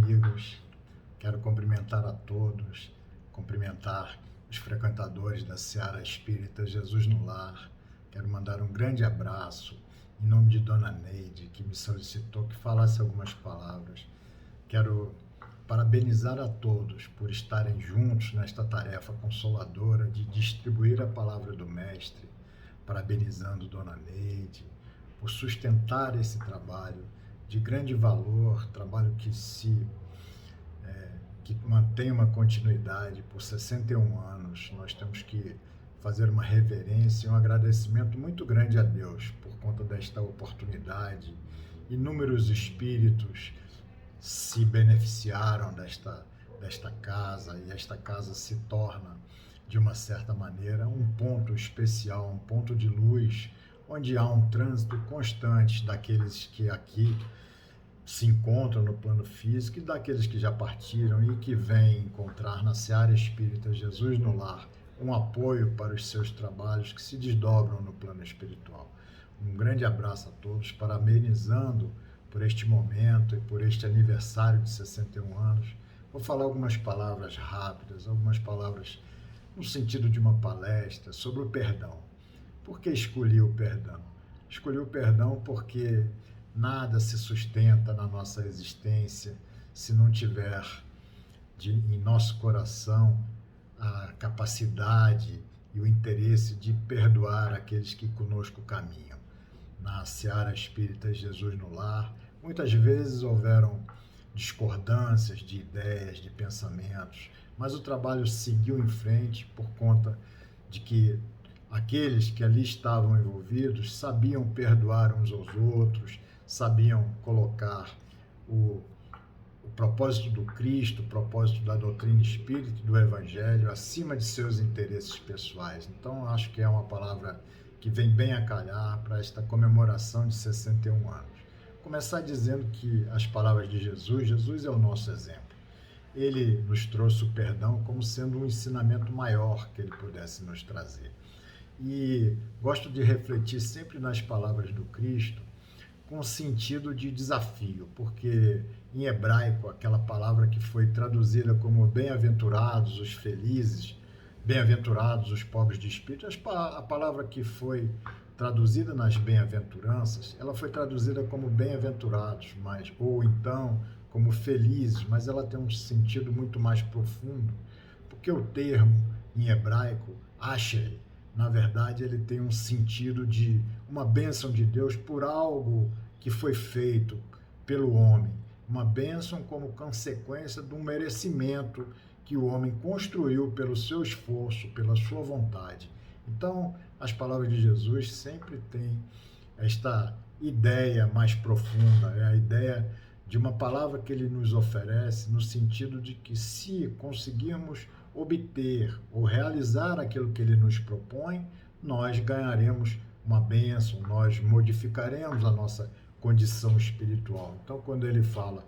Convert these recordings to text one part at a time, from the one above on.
amigos, quero cumprimentar a todos, cumprimentar os frequentadores da Seara Espírita Jesus no Lar. Quero mandar um grande abraço em nome de Dona Neide, que me solicitou que falasse algumas palavras. Quero parabenizar a todos por estarem juntos nesta tarefa consoladora de distribuir a palavra do Mestre, parabenizando Dona Neide por sustentar esse trabalho de grande valor, trabalho que mantém uma continuidade por 61 anos. Nós temos que fazer uma reverência e um agradecimento muito grande a Deus por conta desta oportunidade. Inúmeros espíritos se beneficiaram desta casa, e esta casa se torna, de uma certa maneira, um ponto especial, um ponto de luz, onde há um trânsito constante daqueles que aqui se encontram no plano físico e daqueles que já partiram e que vêm encontrar na Seara Espírita Jesus no Lar um apoio para os seus trabalhos que se desdobram no plano espiritual. Um grande abraço a todos, parabenizando por este momento e por este aniversário de 61 anos. Vou falar algumas palavras rápidas, algumas palavras no sentido de uma palestra sobre o perdão. Por que escolhi o perdão? Escolhi o perdão porque nada se sustenta na nossa existência se não tiver em nosso coração a capacidade e o interesse de perdoar aqueles que conosco caminham. Na Seara Espírita Jesus no Lar, muitas vezes houveram discordâncias de ideias, de pensamentos, mas o trabalho seguiu em frente por conta de que aqueles que ali estavam envolvidos sabiam perdoar uns aos outros, sabiam colocar o propósito do Cristo, o propósito da doutrina espírita, do Evangelho, acima de seus interesses pessoais. Então, acho que é uma palavra que vem bem a calhar para esta comemoração de 61 anos. Começar dizendo que as palavras de Jesus é o nosso exemplo. Ele nos trouxe o perdão como sendo um ensinamento maior que ele pudesse nos trazer. E gosto de refletir sempre nas palavras do Cristo com sentido de desafio, porque em hebraico, aquela palavra que foi traduzida como bem-aventurados os felizes, bem-aventurados os pobres de espírito, a palavra que foi traduzida nas bem-aventuranças, ela foi traduzida como bem-aventurados, ou então como felizes, mas ela tem um sentido muito mais profundo, porque o termo em hebraico, asher, na verdade, ele tem um sentido de uma bênção de Deus por algo que foi feito pelo homem. Uma bênção como consequência de um merecimento que o homem construiu pelo seu esforço, pela sua vontade. Então, as palavras de Jesus sempre têm esta ideia mais profunda, é a ideia de uma palavra que ele nos oferece no sentido de que se conseguirmos obter ou realizar aquilo que ele nos propõe, nós ganharemos uma bênção, nós modificaremos a nossa condição espiritual. Então, quando ele fala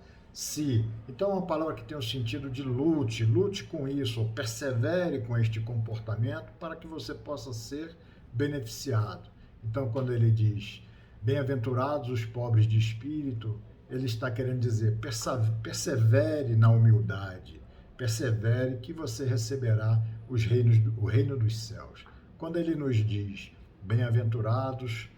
então é uma palavra que tem o sentido de lute com isso, ou persevere com este comportamento para que você possa ser beneficiado. Então, quando ele diz, bem-aventurados os pobres de espírito, ele está querendo dizer, persevere na humildade, persevere que você receberá o reino dos céus. Quando ele nos diz, bem-aventurados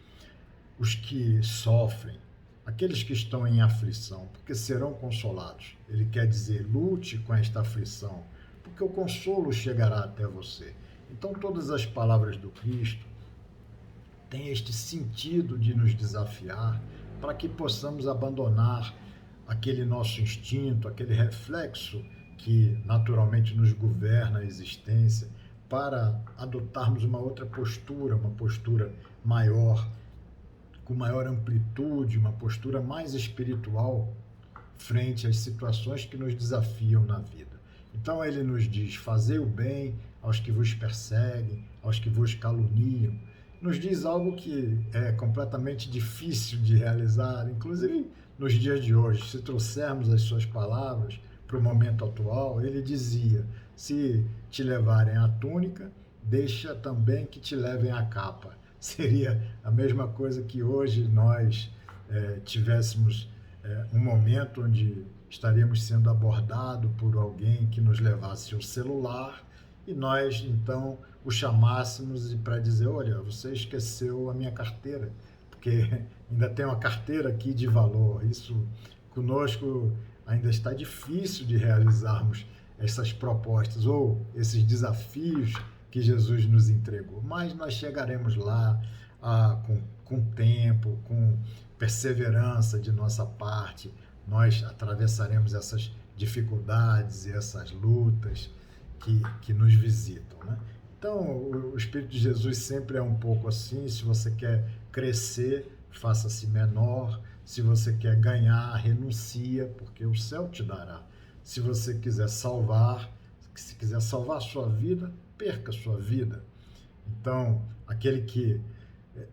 os que sofrem, aqueles que estão em aflição, porque serão consolados. Ele quer dizer, lute com esta aflição, porque o consolo chegará até você. Então, todas as palavras do Cristo têm este sentido de nos desafiar para que possamos abandonar aquele nosso instinto, aquele reflexo que naturalmente nos governa a existência, para adotarmos uma outra postura, uma postura maior, com maior amplitude, uma postura mais espiritual frente às situações que nos desafiam na vida. Então ele nos diz, fazei o bem aos que vos perseguem, aos que vos caluniam. Nos diz algo que é completamente difícil de realizar, inclusive nos dias de hoje. Se trouxermos as suas palavras para o momento atual, ele dizia, se te levarem a túnica, deixa também que te levem a capa. Seria a mesma coisa que hoje nós tivéssemos um momento onde estaríamos sendo abordados por alguém que nos levasse o celular e nós, então, o chamássemos para dizer, olha, você esqueceu a minha carteira, porque ainda tem uma carteira aqui de valor. Isso conosco ainda está difícil de realizarmos essas propostas ou esses desafios que Jesus nos entregou. Mas nós chegaremos lá com tempo, com perseverança de nossa parte, nós atravessaremos essas dificuldades e essas lutas que nos visitam, né? Então, o Espírito de Jesus sempre é um pouco assim. Se você quer crescer, faça-se menor. Se você quer ganhar, renuncia, porque o céu te dará. Se você quiser salvar, se quiser salvar a sua vida, perca a sua vida. Então, aquele que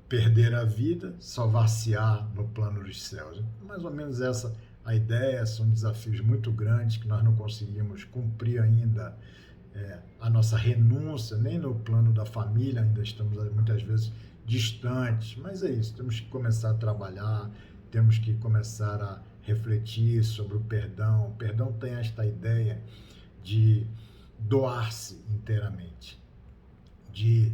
perder a vida, salvar-se-á no plano dos céus. Mais ou menos essa a ideia. São desafios muito grandes que nós não conseguimos cumprir ainda, a nossa renúncia, nem no plano da família ainda estamos muitas vezes distantes, mas é isso, temos que começar a trabalhar, temos que começar a refletir sobre o perdão. O perdão tem esta ideia de doar-se inteiramente, de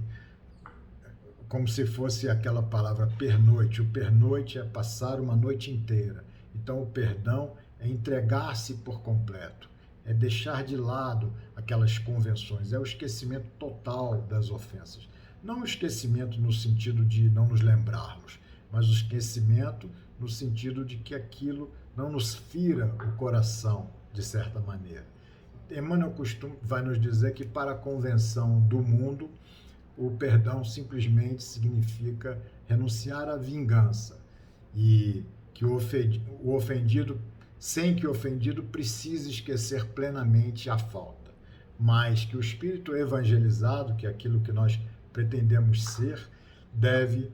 como se fosse aquela palavra pernoite. O pernoite é passar uma noite inteira. Então o perdão é entregar-se por completo, é deixar de lado aquelas convenções, é o esquecimento total das ofensas. Não o esquecimento no sentido de não nos lembrarmos, mas o esquecimento no sentido de que aquilo não nos fira o coração, de certa maneira. Emmanuel vai nos dizer que para a convenção do mundo, o perdão simplesmente significa renunciar à vingança e que o ofendido, sem que o ofendido precise esquecer plenamente a falta, mas que o espírito evangelizado, que é aquilo que nós pretendemos ser, deve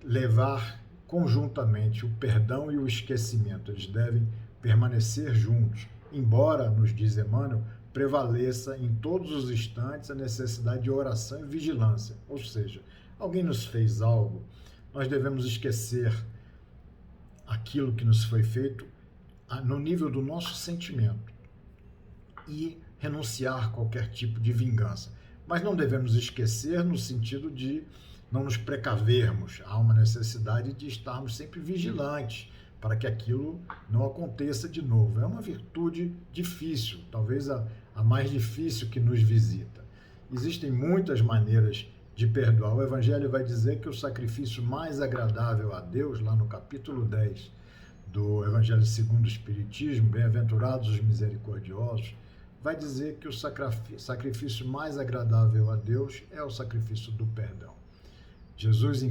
levar conjuntamente o perdão e o esquecimento. Eles devem permanecer juntos, embora, nos diz Emmanuel, prevaleça em todos os instantes a necessidade de oração e vigilância. Ou seja, alguém nos fez algo, nós devemos esquecer aquilo que nos foi feito no nível do nosso sentimento e renunciar a qualquer tipo de vingança. Mas não devemos esquecer no sentido de não nos precavermos. Há uma necessidade de estarmos sempre vigilantes para que aquilo não aconteça de novo. É uma virtude difícil, talvez a mais difícil que nos visita. Existem muitas maneiras de perdoar. O Evangelho vai dizer que o sacrifício mais agradável a Deus, lá no capítulo 10 do Evangelho segundo o Espiritismo, bem-aventurados os misericordiosos, vai dizer que o sacrifício mais agradável a Deus é o sacrifício do perdão. Jesus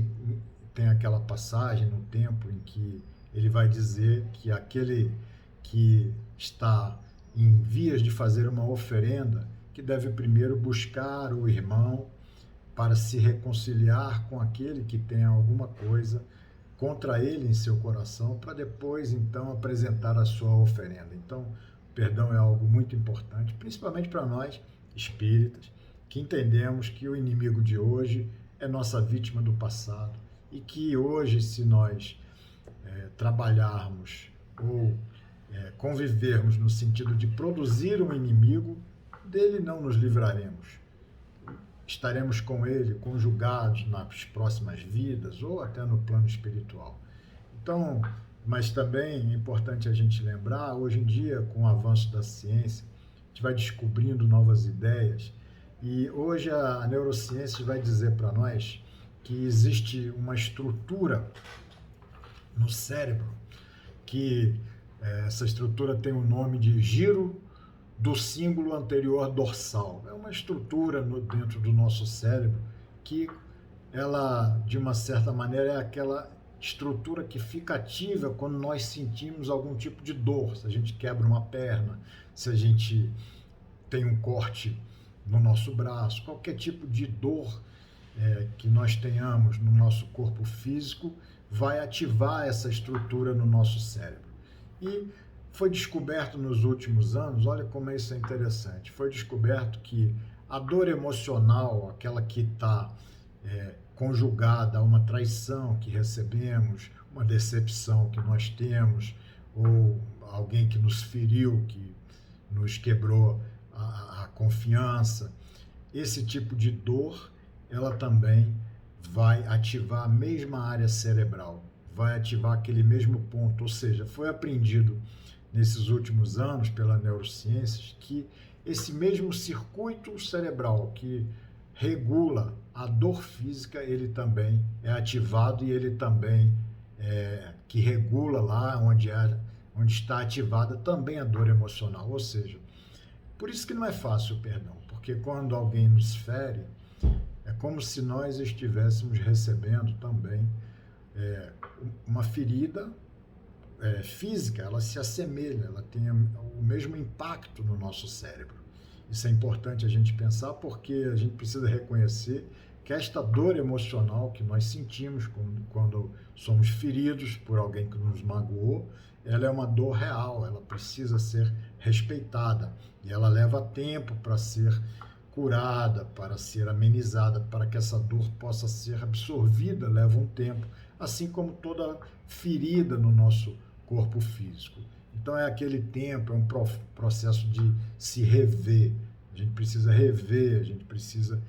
tem aquela passagem no templo em que ele vai dizer que aquele que está em vias de fazer uma oferenda, que deve primeiro buscar o irmão para se reconciliar com aquele que tem alguma coisa contra ele em seu coração, para depois, então, apresentar a sua oferenda. Então, o perdão é algo muito importante, principalmente para nós, espíritas, que entendemos que o inimigo de hoje é nossa vítima do passado e que hoje, se nós trabalharmos ou convivermos no sentido de produzir um inimigo, dele não nos livraremos. Estaremos com ele conjugados nas próximas vidas ou até no plano espiritual. Então, mas também é importante a gente lembrar, hoje em dia, com o avanço da ciência, a gente vai descobrindo novas ideias e hoje a neurociência vai dizer para nós que existe uma estrutura no cérebro que essa estrutura tem o nome de giro do símbolo anterior dorsal. É uma estrutura dentro do nosso cérebro que ela, de uma certa maneira, é aquela estrutura que fica ativa quando nós sentimos algum tipo de dor. Se a gente quebra uma perna, se a gente tem um corte no nosso braço, qualquer tipo de dor que nós tenhamos no nosso corpo físico vai ativar essa estrutura no nosso cérebro. E foi descoberto nos últimos anos, olha como isso é interessante, foi descoberto que a dor emocional, aquela que está conjugada a uma traição que recebemos, uma decepção que nós temos, ou alguém que nos feriu, que nos quebrou a confiança. Esse tipo de dor, ela também vai ativar a mesma área cerebral, vai ativar aquele mesmo ponto, ou seja, foi aprendido nesses últimos anos pela neurociência que esse mesmo circuito cerebral que regula a dor física, ele também é ativado e ele também que regula lá onde está ativada também a dor emocional, ou seja, por isso que não é fácil o perdão, porque quando alguém nos fere, é como se nós estivéssemos recebendo também uma ferida física, ela se assemelha, ela tem o mesmo impacto no nosso cérebro. Isso é importante a gente pensar porque a gente precisa reconhecer que esta dor emocional que nós sentimos quando somos feridos por alguém que nos magoou, ela é uma dor real, ela precisa ser respeitada e ela leva tempo para ser curada, para ser amenizada, para que essa dor possa ser absorvida, leva um tempo, assim como toda ferida no nosso corpo físico. Então é aquele tempo, é um processo de se rever, a gente precisa rever, a gente precisa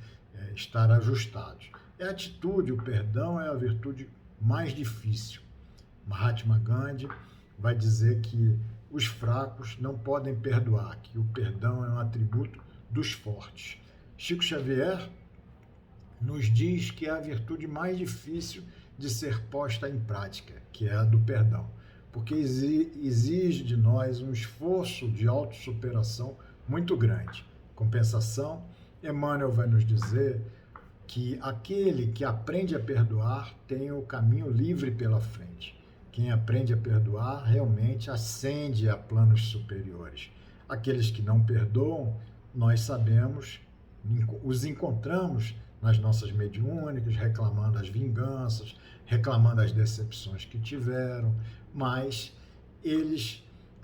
estar ajustados. É a atitude, o perdão é a virtude mais difícil. Mahatma Gandhi vai dizer que os fracos não podem perdoar, que o perdão é um atributo dos fortes. Chico Xavier nos diz que é a virtude mais difícil de ser posta em prática, que é a do perdão, porque exige de nós um esforço de autossuperação muito grande. Compensação, Emmanuel vai nos dizer que aquele que aprende a perdoar tem o caminho livre pela frente. Quem aprende a perdoar realmente ascende a planos superiores. Aqueles que não perdoam, nós sabemos, os encontramos nas nossas mediúnicas, reclamando as vinganças, reclamando as decepções que tiveram, mas eles,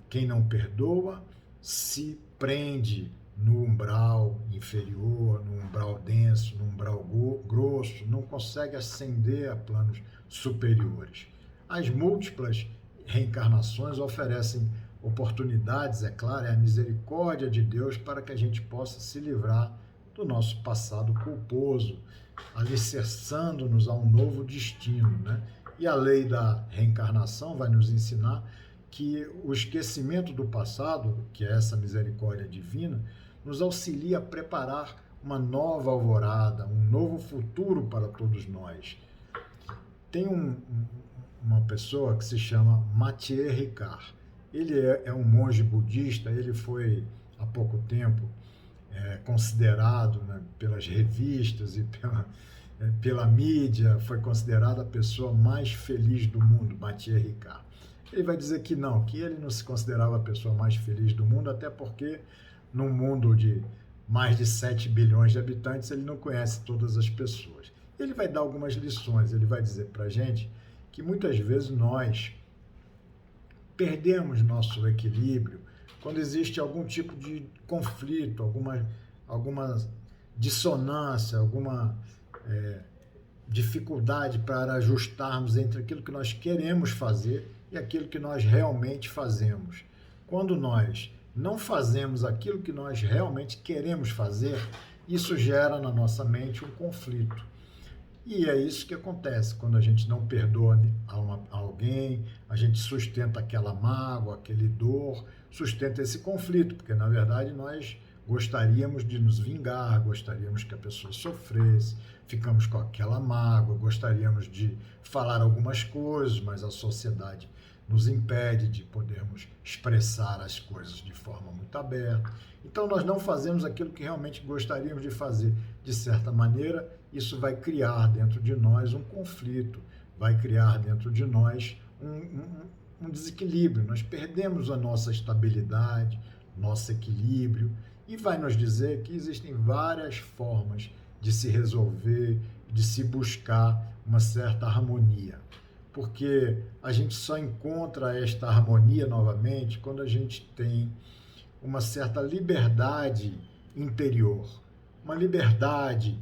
quem não perdoa, se prende no umbral inferior, no umbral denso, no umbral grosso, não consegue ascender a planos superiores. As múltiplas reencarnações oferecem oportunidades, é claro, é a misericórdia de Deus para que a gente possa se livrar do nosso passado culposo, alicerçando-nos a um novo destino, né? E a lei da reencarnação vai nos ensinar que o esquecimento do passado, que é essa misericórdia divina, nos auxilia a preparar uma nova alvorada, um novo futuro para todos nós. Tem uma pessoa que se chama Matthieu Ricard. Ele é um monge budista, ele foi há pouco tempo considerado, né, pelas revistas e pela mídia, foi considerado a pessoa mais feliz do mundo, Matthieu Ricard. Ele vai dizer que não, que ele não se considerava a pessoa mais feliz do mundo, até porque num mundo de mais de 7 bilhões de habitantes, ele não conhece todas as pessoas. Ele vai dar algumas lições, ele vai dizer para a gente que muitas vezes nós perdemos nosso equilíbrio quando existe algum tipo de conflito, alguma dissonância, alguma dificuldade para ajustarmos entre aquilo que nós queremos fazer e aquilo que nós realmente fazemos. Quando nós não fazemos aquilo que nós realmente queremos fazer, isso gera na nossa mente um conflito. E é isso que acontece quando a gente não perdoa a alguém, a gente sustenta aquela mágoa, aquele dor, sustenta esse conflito, porque na verdade nós gostaríamos de nos vingar, gostaríamos que a pessoa sofresse, ficamos com aquela mágoa, gostaríamos de falar algumas coisas, mas a sociedade nos impede de podermos expressar as coisas de forma muito aberta. Então nós não fazemos aquilo que realmente gostaríamos de fazer. De certa maneira, isso vai criar dentro de nós um conflito, vai criar dentro de nós um desequilíbrio. Nós perdemos a nossa estabilidade, nosso equilíbrio, e vai nos dizer que existem várias formas de se resolver, de se buscar uma certa harmonia. Porque a gente só encontra esta harmonia novamente quando a gente tem uma certa liberdade interior, uma liberdade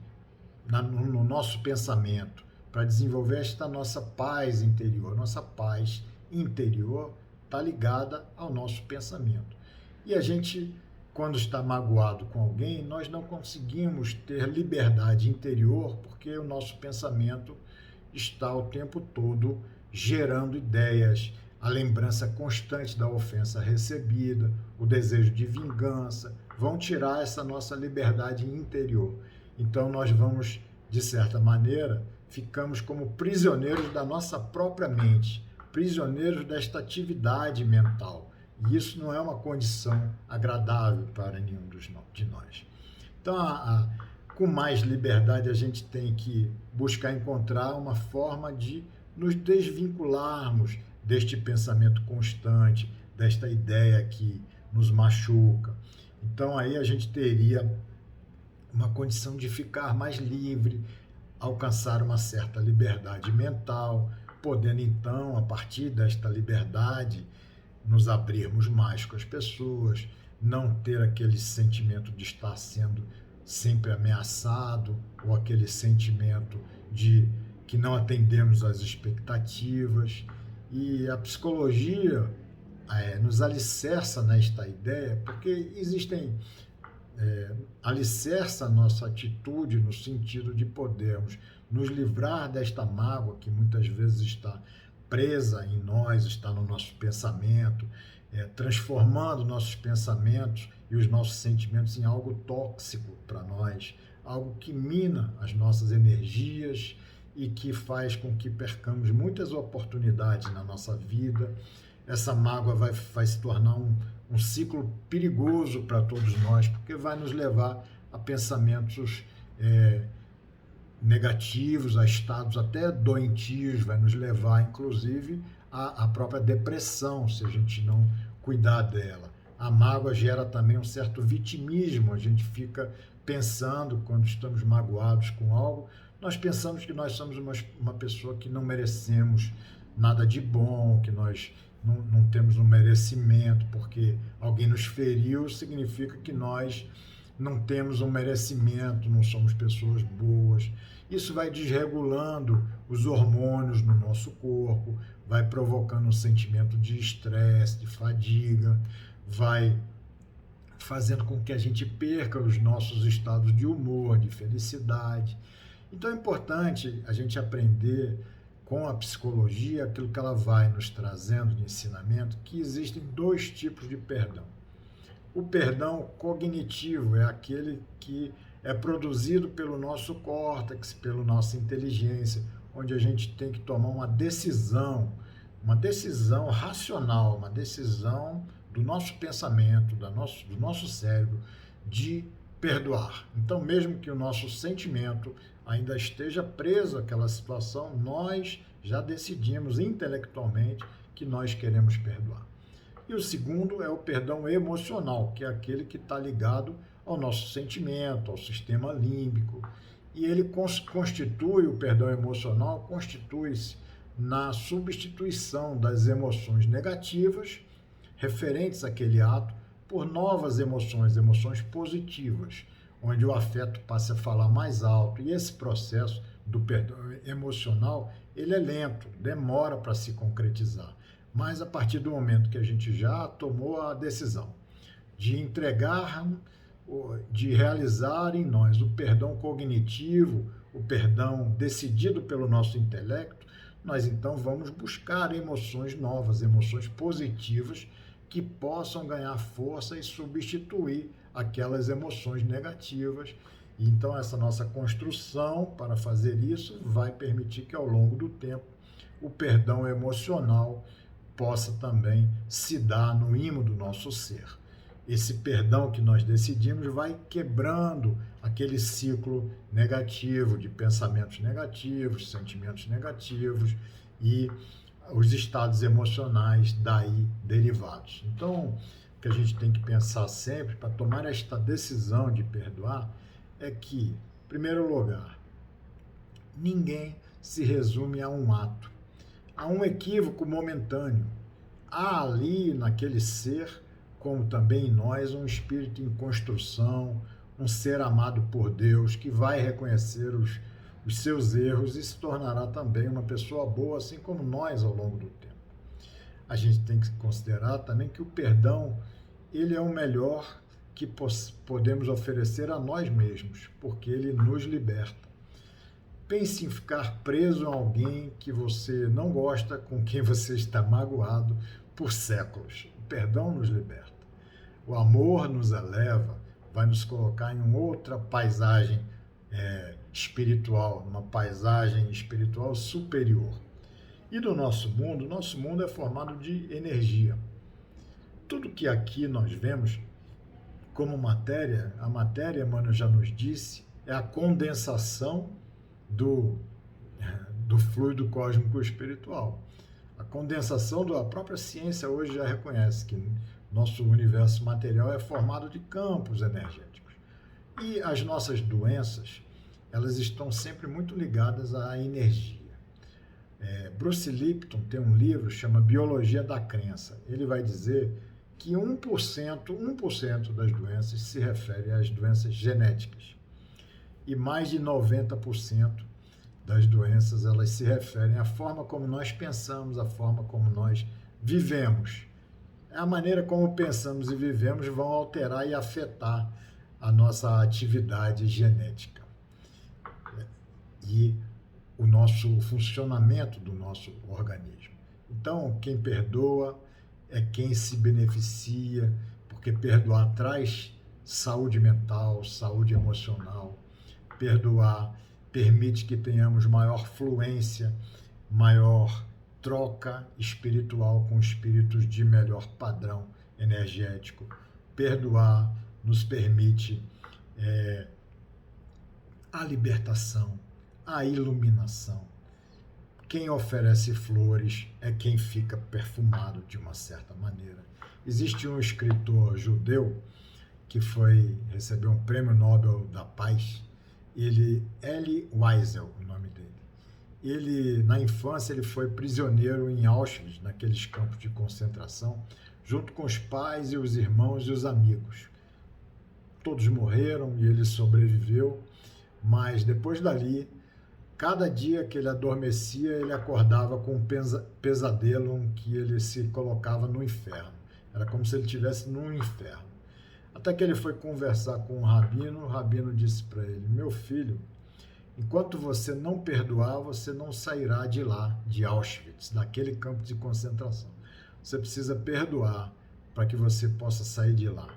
no nosso pensamento, para desenvolver esta nossa paz interior. Nossa paz interior está ligada ao nosso pensamento. E a gente, quando está magoado com alguém, nós não conseguimos ter liberdade interior porque o nosso pensamento está o tempo todo gerando ideias, a lembrança constante da ofensa recebida, o desejo de vingança, vão tirar essa nossa liberdade interior. Então nós vamos, de certa maneira, ficamos como prisioneiros da nossa própria mente, prisioneiros desta atividade mental. E isso não é uma condição agradável para nenhum de nós. Então, com mais liberdade, a gente tem que buscar encontrar uma forma de nos desvincularmos deste pensamento constante, desta ideia que nos machuca. Então, aí a gente teria uma condição de ficar mais livre, alcançar uma certa liberdade mental, podendo então, a partir desta liberdade, nos abrirmos mais com as pessoas, não ter aquele sentimento de estar sendo sempre ameaçado, ou aquele sentimento de que não atendemos às expectativas. E a psicologia nos alicerça nesta ideia, porque existem alicerça a nossa atitude no sentido de podermos nos livrar desta mágoa que muitas vezes está presa em nós, está no nosso pensamento, transformando nossos pensamentos e os nossos sentimentos em algo tóxico para nós, algo que mina as nossas energias e que faz com que percamos muitas oportunidades na nossa vida. Essa mágoa vai se tornar um ciclo perigoso para todos nós, porque vai nos levar a pensamentos negativos, a estados até doentios, vai nos levar, inclusive, à própria depressão, se a gente não cuidar dela. A mágoa gera também um certo vitimismo, a gente fica pensando, quando estamos magoados com algo, nós pensamos que nós somos uma pessoa que não merecemos nada de bom, que nós não temos um merecimento, porque alguém nos feriu, significa que nós não temos um merecimento, não somos pessoas boas. Isso vai desregulando os hormônios no nosso corpo, vai provocando um sentimento de estresse, de fadiga, vai fazendo com que a gente perca os nossos estados de humor, de felicidade. Então é importante a gente aprender com a psicologia aquilo que ela vai nos trazendo de ensinamento, que existem dois tipos de perdão. O perdão cognitivo é aquele que é produzido pelo nosso córtex, pela nossa inteligência, onde a gente tem que tomar uma decisão racional, uma decisão do nosso pensamento, do nosso cérebro, de perdoar. Então, mesmo que o nosso sentimento ainda esteja preso àquela situação, nós já decidimos intelectualmente que nós queremos perdoar. E o segundo é o perdão emocional, que é aquele que está ligado ao nosso sentimento, ao sistema límbico. E ele constitui, o perdão emocional, constitui-se na substituição das emoções negativas referentes àquele ato por novas emoções, emoções positivas, onde o afeto passa a falar mais alto. E esse processo do perdão emocional, ele é lento, demora para se concretizar. Mas a partir do momento que a gente já tomou a decisão de entregar, de realizar em nós o perdão cognitivo, o perdão decidido pelo nosso intelecto, nós então vamos buscar emoções novas, emoções positivas que possam ganhar força e substituir aquelas emoções negativas. Então essa nossa construção para fazer isso vai permitir que ao longo do tempo o perdão emocional possa também se dar no ímã do nosso ser. Esse perdão que nós decidimos vai quebrando aquele ciclo negativo de pensamentos negativos, sentimentos negativos e os estados emocionais daí derivados. Então, o que a gente tem que pensar sempre para tomar esta decisão de perdoar é que, em primeiro lugar, ninguém se resume a um ato. Há um equívoco momentâneo. Há ali naquele ser, como também em nós, um espírito em construção, um ser amado por Deus, que vai reconhecer os seus erros e se tornará também uma pessoa boa, assim como nós ao longo do tempo. a gente tem que considerar também que o perdão, ele é o melhor que podemos oferecer a nós mesmos, porque ele nos liberta. Pense em ficar preso a alguém que você não gosta, com quem você está magoado por séculos. O perdão nos liberta. O amor nos eleva, vai nos colocar em uma outra paisagem espiritual, numa paisagem espiritual superior. E no nosso mundo é formado de energia. Tudo que aqui nós vemos como matéria, a matéria, Emmanuel já nos disse, é a condensação do fluido cósmico espiritual. A condensação da própria ciência hoje já reconhece que nosso universo material é formado de campos energéticos. E as nossas doenças, elas estão sempre muito ligadas à energia. Bruce Lipton tem um livro que chama Biologia da Crença. Ele vai dizer que 1% das doenças se refere às doenças genéticas. E mais de 90% das doenças, elas se referem à forma como nós pensamos, à forma como nós vivemos. A maneira como pensamos e vivemos vão alterar e afetar a nossa atividade genética e o funcionamento do nosso organismo. Então, quem perdoa é quem se beneficia, porque perdoar traz saúde mental, saúde emocional. Perdoar permite que tenhamos maior fluência, maior troca espiritual com espíritos de melhor padrão energético. Perdoar nos permite a libertação, a iluminação. Quem oferece flores é quem fica perfumado de uma certa maneira. Existe um escritor judeu que recebeu um prêmio Nobel da Paz, Elie Wiesel, o nome dele. Ele, na infância, ele foi prisioneiro em Auschwitz, naqueles campos de concentração, junto com os pais e os irmãos e os amigos. Todos morreram e ele sobreviveu, mas depois dali, cada dia que ele adormecia, ele acordava com um pesadelo em que ele se colocava no inferno. Era como se ele estivesse num inferno. Até que ele foi conversar com o rabino disse para ele: meu filho, enquanto você não perdoar, você não sairá de lá, de Auschwitz, daquele campo de concentração. Você precisa perdoar para que você possa sair de lá.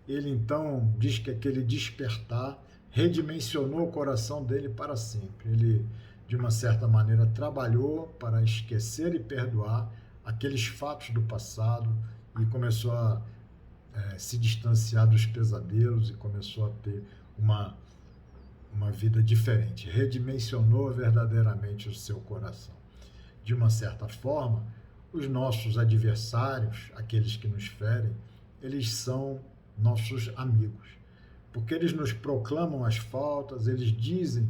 Ele então diz que aquele despertar redimensionou o coração dele para sempre. Ele, de uma certa maneira, trabalhou para esquecer e perdoar aqueles fatos do passado e começou a se distanciar dos pesadelos e começou a ter uma vida diferente. Redimensionou verdadeiramente o seu coração. De uma certa forma, os nossos adversários, aqueles que nos ferem, eles são nossos amigos, porque eles nos proclamam as faltas, eles dizem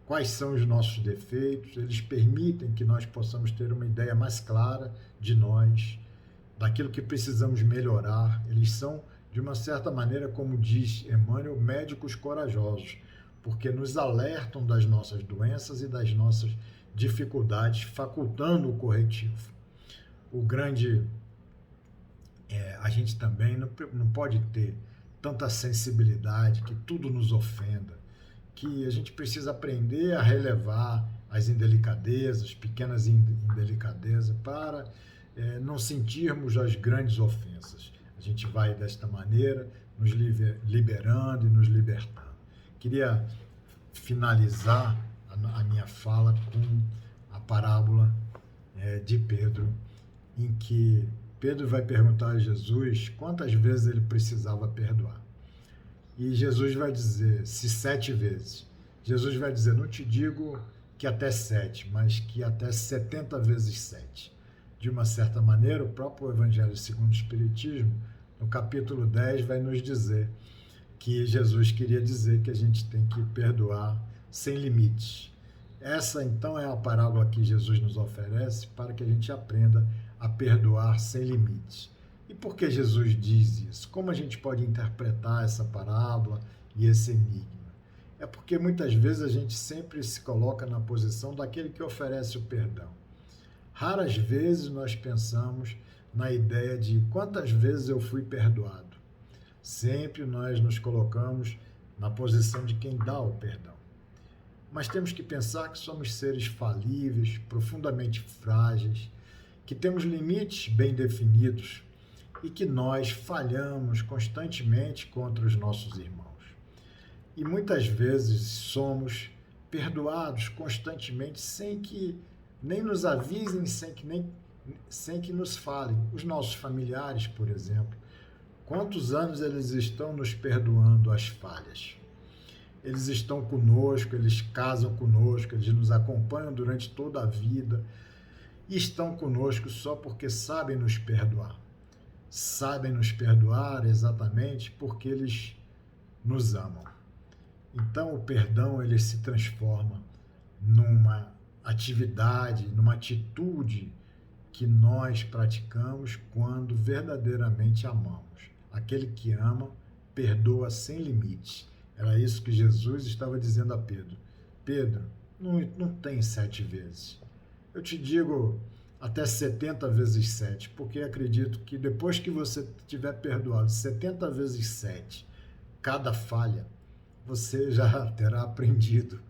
quais são os nossos defeitos, eles permitem que nós possamos ter uma ideia mais clara de nós, daquilo que precisamos melhorar. Eles são, de uma certa maneira, como diz Emmanuel, médicos corajosos, porque nos alertam das nossas doenças e das nossas dificuldades, facultando o corretivo. A gente também não pode ter tanta sensibilidade, que tudo nos ofenda, que a gente precisa aprender a relevar as indelicadezas, pequenas indelicadezas, para não sentirmos as grandes ofensas. A gente vai desta maneira, nos liberando e nos libertando. Queria finalizar a minha fala com a parábola de Pedro, em que Pedro vai perguntar a Jesus quantas vezes ele precisava perdoar. E Jesus vai dizer, se 7 vezes. Jesus vai dizer, não te digo que até 7, mas que até 70 vezes 7. De uma certa maneira, o próprio Evangelho segundo o Espiritismo, no capítulo 10, vai nos dizer que Jesus queria dizer que a gente tem que perdoar sem limites. Essa, então, é a parábola que Jesus nos oferece para que a gente aprenda a perdoar sem limites. E por que Jesus diz isso? Como a gente pode interpretar essa parábola e esse enigma? É porque muitas vezes a gente sempre se coloca na posição daquele que oferece o perdão. Raras vezes nós pensamos na ideia de quantas vezes eu fui perdoado. Sempre nós nos colocamos na posição de quem dá o perdão. Mas temos que pensar que somos seres falíveis, profundamente frágeis, que temos limites bem definidos e que nós falhamos constantemente contra os nossos irmãos. E muitas vezes somos perdoados constantemente sem que nem nos avisem, sem que nos falem. Os nossos familiares, por exemplo, quantos anos eles estão nos perdoando as falhas? Eles estão conosco, eles casam conosco, eles nos acompanham durante toda a vida e estão conosco só porque sabem nos perdoar. Sabem nos perdoar exatamente porque eles nos amam. Então o perdão ele se transforma numa atividade, numa atitude que nós praticamos quando verdadeiramente amamos. Aquele que ama perdoa sem limites. Era isso que Jesus estava dizendo a Pedro. Pedro, não tem 7 vezes. Eu te digo até 70 vezes 7, porque acredito que depois que você tiver perdoado 70 vezes 7, cada falha, você já terá aprendido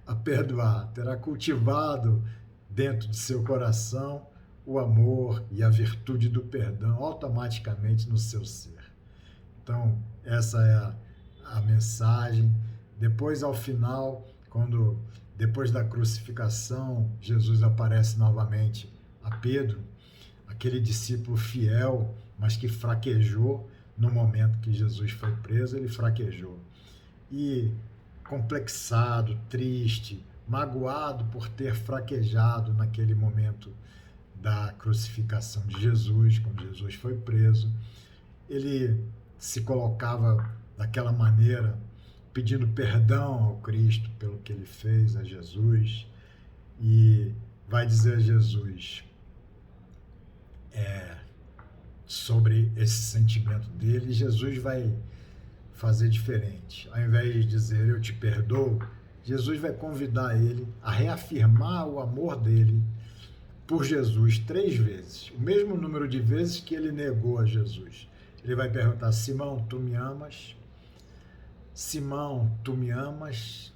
a perdoar, terá cultivado dentro de seu coração o amor e a virtude do perdão automaticamente no seu ser. Então, essa é a mensagem. Depois, ao final, depois da crucificação, Jesus aparece novamente a Pedro, aquele discípulo fiel, mas que fraquejou no momento que Jesus foi preso, ele fraquejou. E complexado, triste, magoado por ter fraquejado naquele momento da crucificação de Jesus, quando Jesus foi preso, ele se colocava daquela maneira, pedindo perdão ao Cristo pelo que ele fez a Jesus, e vai dizer a Jesus sobre esse sentimento dele. Jesus vai fazer diferente. Ao invés de dizer eu te perdoo, Jesus vai convidar ele a reafirmar o amor dele por Jesus 3 vezes, o mesmo número de vezes que ele negou a Jesus. Ele vai perguntar: Simão, tu me amas? Simão, tu me amas?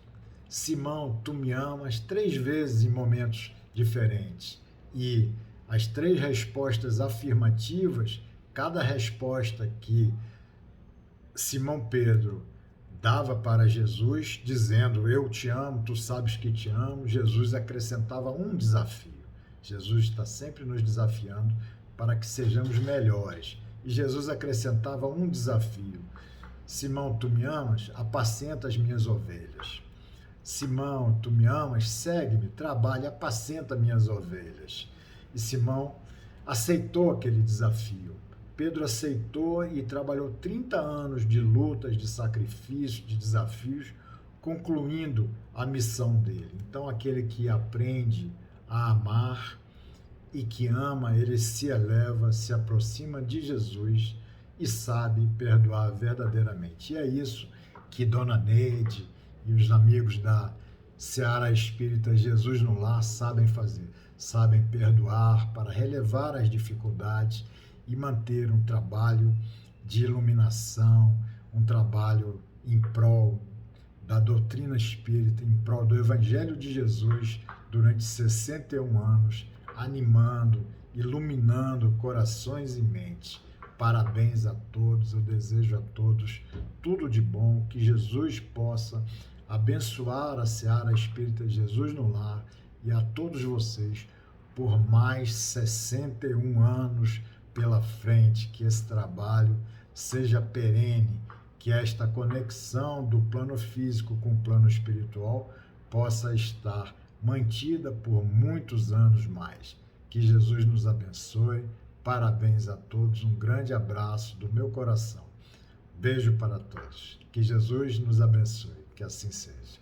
Simão, tu me amas? 3 vezes em momentos diferentes. E as 3 respostas afirmativas, cada resposta que Simão Pedro dava para Jesus, dizendo eu te amo, tu sabes que te amo, Jesus acrescentava um desafio. Jesus está sempre nos desafiando para que sejamos melhores. E Jesus acrescentava um desafio: Simão, tu me amas? Apacenta as minhas ovelhas. Simão, tu me amas? Segue-me, trabalha, apacenta minhas ovelhas. E Simão aceitou aquele desafio. Pedro aceitou e trabalhou 30 anos de lutas, de sacrifícios, de desafios, concluindo a missão dele. Então, aquele que aprende a amar e que ama, ele se eleva, se aproxima de Jesus e sabe perdoar verdadeiramente. E é isso que Dona Neide e os amigos da Seara Espírita Jesus no Lar sabem fazer. Sabem perdoar para relevar as dificuldades e manter um trabalho de iluminação, um trabalho em prol da doutrina espírita, em prol do Evangelho de Jesus durante 61 anos, animando, iluminando corações e mentes. Parabéns a todos, eu desejo a todos tudo de bom, que Jesus possa abençoar a Seara Espírita Jesus no Lar e a todos vocês por mais 61 anos pela frente, que esse trabalho seja perene, que esta conexão do plano físico com o plano espiritual possa estar mantida por muitos anos mais. Que Jesus nos abençoe. Parabéns a todos, um grande abraço do meu coração. Beijo para todos. Que Jesus nos abençoe, que assim seja.